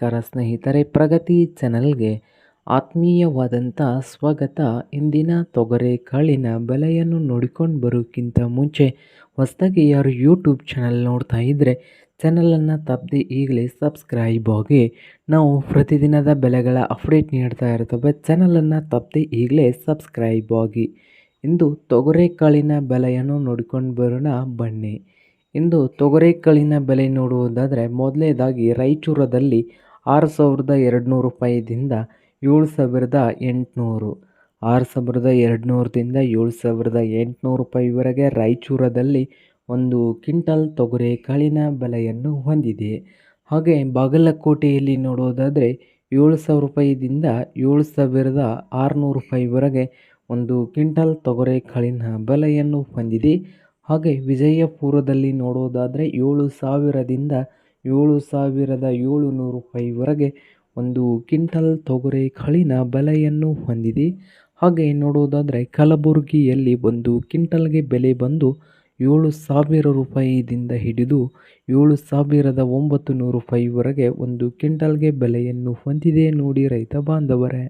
ನಮಸ್ಕಾರ ಸ್ನೇಹಿತರೆ, ಪ್ರಗತಿ ಚಾನಲ್ಗೆ ಆತ್ಮೀಯವಾದಂಥ ಸ್ವಾಗತ. ಇಂದಿನ ತೊಗರೆಕಾಳಿನ ಬೆಲೆಯನ್ನು ನೋಡಿಕೊಂಡು ಬರೋಕ್ಕಿಂತ ಮುಂಚೆ ಹೊಸದಾಗಿ ಯಾರು ಯೂಟ್ಯೂಬ್ ಚಾನಲ್ ನೋಡ್ತಾ ಇದ್ದರೆ ಚಾನಲನ್ನು ತಪ್ಪದೆ ಈಗಲೇ ಸಬ್ಸ್ಕ್ರೈಬ್ ಆಗಿ. ನಾವು ಪ್ರತಿದಿನದ ಬೆಲೆಗಳ ಅಪ್ಡೇಟ್ ನೀಡ್ತಾ ಇರ್ತವೆ. ಚಾನಲನ್ನು ತಪ್ಪದೆ ಈಗಲೇ ಸಬ್ಸ್ಕ್ರೈಬ್ ಆಗಿ. ಇಂದು ತೊಗರೆಕಾಳಿನ ಬೆಲೆಯನ್ನು ನೋಡಿಕೊಂಡು ಬರೋಣ ಬನ್ನಿ. ಇಂದು ತೊಗರೆಕಾಳಿನ ಬೆಲೆ ನೋಡುವುದಾದರೆ ಮೊದಲನೇದಾಗಿ ರಾಯಚೂರದಲ್ಲಿ 6,200 ರೂಪಾಯಿದಿಂದ 7,800, 6,200ದಿಂದ 7,800 ರೂಪಾಯಿವರೆಗೆ ರಾಯಚೂರದಲ್ಲಿ ಒಂದು ಕ್ವಿಂಟಲ್ ತೊಗರೆಕಾಳಿನ ಬೆಲೆಯನ್ನು ಹೊಂದಿದೆ. ಹಾಗೆ ಬಾಗಲಕೋಟೆಯಲ್ಲಿ ನೋಡೋದಾದರೆ 7,000 ರೂಪಾಯಿದಿಂದ 7,600 ರೂಪಾಯಿವರೆಗೆ ಒಂದು ಕ್ವಿಂಟಲ್ ತೊಗರೆಕಾಳಿನ ಬೆಲೆಯನ್ನು ಹೊಂದಿದೆ. ಹಾಗೆ ವಿಜಯಪುರದಲ್ಲಿ ನೋಡೋದಾದರೆ 7,000ದಿಂದ 7,700 ರೂಪಾಯಿವರೆಗೆ ಒಂದು ಕ್ವಿಂಟಲ್ ತೊಗರೆಕಾಳಿನ ಬೆಲೆಯನ್ನು ಹೊಂದಿದೆ. ಹಾಗೆ ನೋಡೋದಾದರೆ ಕಲಬುರಗಿಯಲ್ಲಿ ಒಂದು ಕ್ವಿಂಟಲ್ಗೆ ಬೆಲೆ ಬಂದು 7,000 ರೂಪಾಯಿದಿಂದ ಹಿಡಿದು 7,900 ರೂಪಾಯಿವರೆಗೆ ಒಂದು ಕ್ವಿಂಟಲ್ಗೆ ಬೆಲೆಯನ್ನು ಹೊಂದಿದೆ ನೋಡಿ ರೈತ ಬಾಂಧವರೇ.